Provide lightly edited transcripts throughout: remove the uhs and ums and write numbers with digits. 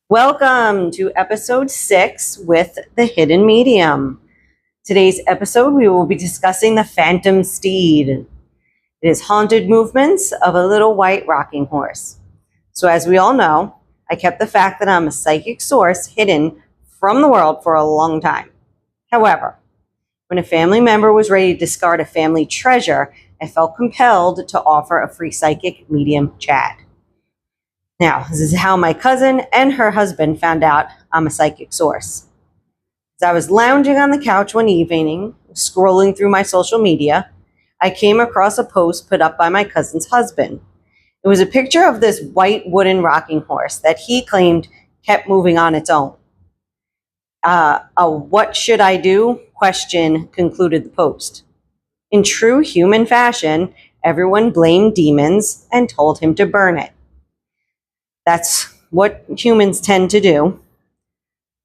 Welcome to episode 6 with the Hidden Medium. Today's episode, we will be discussing the Phantom Steed. It is haunted movements of a little white rocking horse. So as we all know, I kept the fact that I'm a psychic source hidden from the world for a long time. However, when a family member was ready to discard a family treasure, I felt compelled to offer a free psychic medium chat. Now, this is how my cousin and her husband found out I'm a psychic source. As I was lounging on the couch one evening, scrolling through my social media, I came across a post put up by my cousin's husband. It was a picture of this white wooden rocking horse that he claimed kept moving on its own. A "what should I do?" question concluded the post. In true human fashion, everyone blamed demons and told him to burn it. That's what humans tend to do.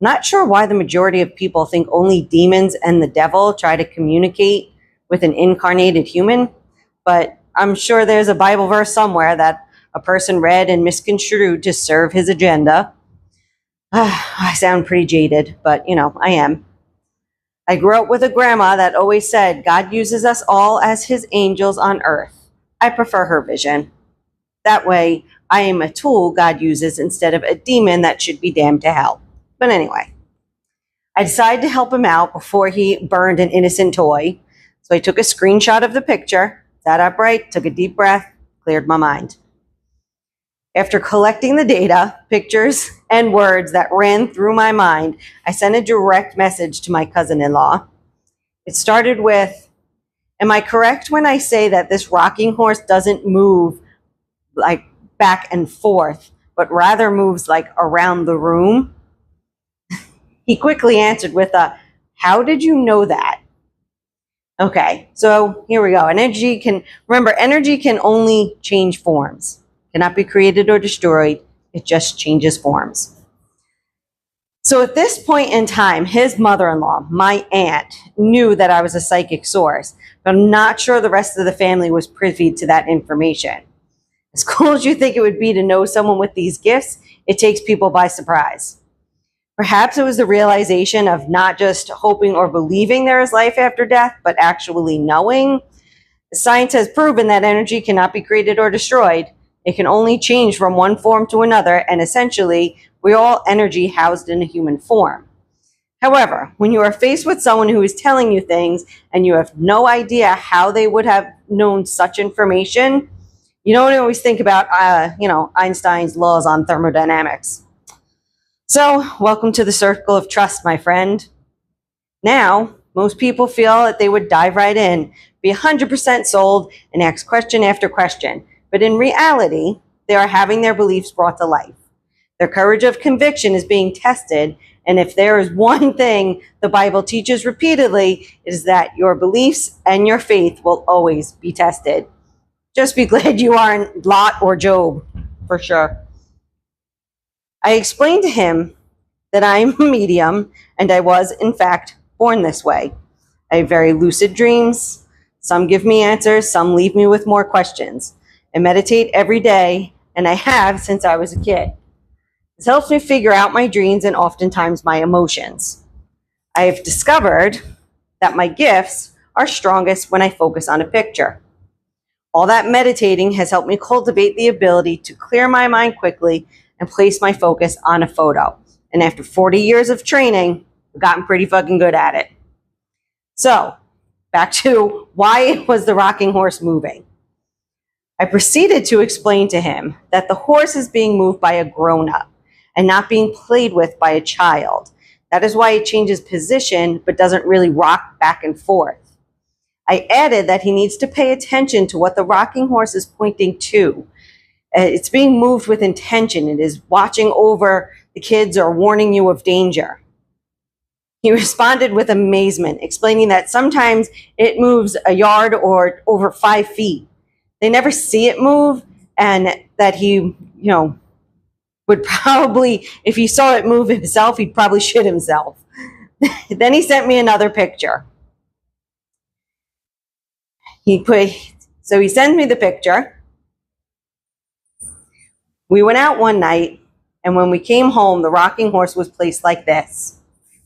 Not sure why the majority of people think only demons and the devil try to communicate with an incarnated human, but I'm sure there's a Bible verse somewhere that a person read and misconstrued to serve his agenda. I sound pretty jaded, but I am. I grew up with a grandma that always said, God uses us all as his angels on earth. I prefer her vision. That way, I am a tool God uses instead of a demon that should be damned to hell. But anyway, I decided to help him out before he burned an innocent toy. So I took a screenshot of the picture, sat upright, took a deep breath, cleared my mind. After collecting the data, pictures, and words that ran through my mind, I sent a direct message to my cousin-in-law. It started with, am I correct when I say that this rocking horse doesn't move like back and forth, but rather moves like around the room? He quickly answered with a, how did you know that? Okay, so here we go. Energy can only change forms. Cannot be created or destroyed. It just changes forms. So at this point in time, his mother-in-law, my aunt, knew that I was a psychic source, but I'm not sure the rest of the family was privy to that information. As cool as you think it would be to know someone with these gifts, it takes people by surprise. Perhaps it was the realization of not just hoping or believing there is life after death, but actually knowing. Science has proven that energy cannot be created or destroyed. It can only change from one form to another, and essentially, we're all energy housed in a human form. However, when you are faced with someone who is telling you things and you have no idea how they would have known such information, you don't always think about, Einstein's laws on thermodynamics. So, welcome to the circle of trust, my friend. Now, most people feel that they would dive right in, be 100% sold, and ask question after question. But in reality, they are having their beliefs brought to life. Their courage of conviction is being tested, and if there is one thing the Bible teaches repeatedly, it is that your beliefs and your faith will always be tested. Just be glad you aren't Lot or Job, for sure. I explained to him that I'm a medium, and I was, in fact, born this way. I have very lucid dreams. Some give me answers, some leave me with more questions. I meditate every day, and I have since I was a kid. This helps me figure out my dreams and oftentimes my emotions. I have discovered that my gifts are strongest when I focus on a picture. All that meditating has helped me cultivate the ability to clear my mind quickly and place my focus on a photo. And after 40 years of training, I've gotten pretty fucking good at it. So, back to why was the rocking horse moving? I proceeded to explain to him that the horse is being moved by a grown-up and not being played with by a child. That is why it changes position but doesn't really rock back and forth. I added that he needs to pay attention to what the rocking horse is pointing to. It's being moved with intention. It is watching over the kids or warning you of danger. He responded with amazement, explaining that sometimes it moves a yard or over 5 feet. They never see it move, and that he, would probably, if he saw it move himself, he'd probably shit himself. Then he sent me another picture. So he sends me the picture. We went out one night, And when we came home, the rocking horse was placed like this.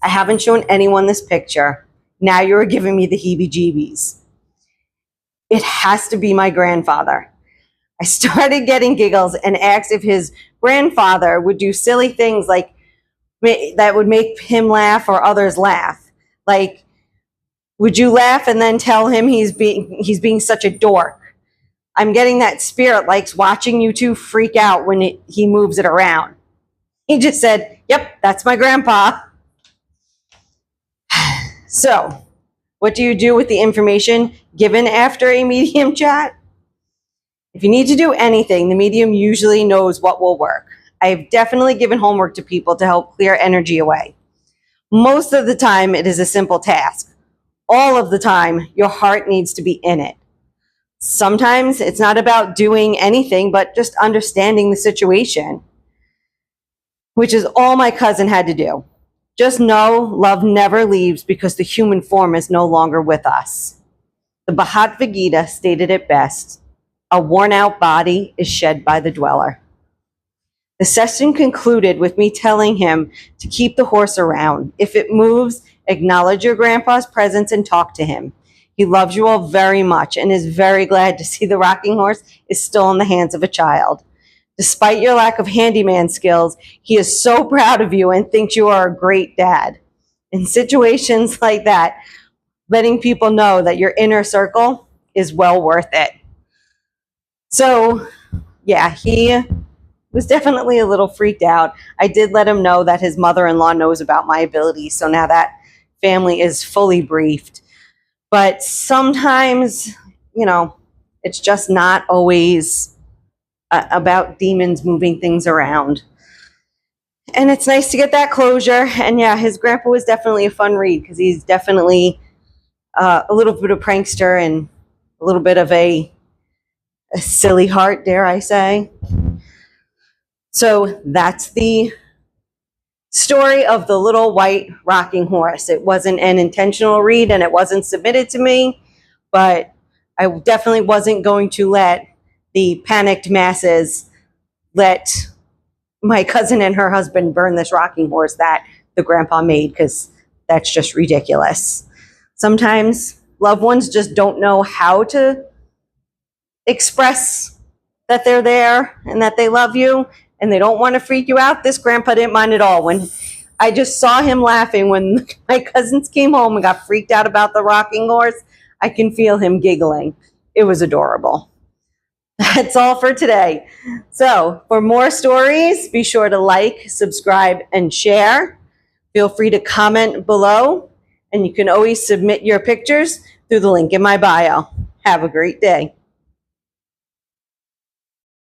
I haven't shown anyone this picture. Now you're giving me the heebie-jeebies. It has to be my grandfather. I started getting giggles and asked if his grandfather would do silly things like that would make him laugh or others laugh. Like, would you laugh and then tell him he's being such a dork? I'm getting that spirit likes watching you two freak out when he moves it around. He just said, yep, that's my grandpa. So, what do you do with the information given after a medium chat? If you need to do anything, the medium usually knows what will work. I've definitely given homework to people to help clear energy away. Most of the time, it is a simple task. All of the time, your heart needs to be in it. Sometimes it's not about doing anything, but just understanding the situation, which is all my cousin had to do. Just know love never leaves because the human form is no longer with us. The Bhagavad Gita stated it best. A worn-out body is shed by the dweller. The session concluded with me telling him to keep the horse around. If it moves, acknowledge your grandpa's presence and talk to him. He loves you all very much and is very glad to see the rocking horse is still in the hands of a child. Despite your lack of handyman skills, he is so proud of you and thinks you are a great dad. In situations like that, letting people know that your inner circle is well worth it. So, yeah, he was definitely a little freaked out. I did let him know that his mother-in-law knows about my abilities, so now that family is fully briefed. But sometimes, it's just not always about demons moving things around. And it's nice to get that closure. And yeah, his grandpa was definitely a fun read because he's definitely a little bit of prankster and a little bit of a silly heart, dare I say. So that's the story of the little white rocking horse. It wasn't an intentional read and it wasn't submitted to me, but I definitely wasn't going to let the panicked masses let my cousin and her husband burn this rocking horse that the grandpa made, because that's just ridiculous. Sometimes loved ones just don't know how to express that they're there and that they love you, and they don't want to freak you out. This grandpa didn't mind at all. When I just saw him laughing when my cousins came home and got freaked out about the rocking horse, I can feel him giggling. It was adorable. That's all for today. So for more stories, be sure to like, subscribe, and share. Feel free to comment below, and you can always submit your pictures through the link in my bio. Have a great day.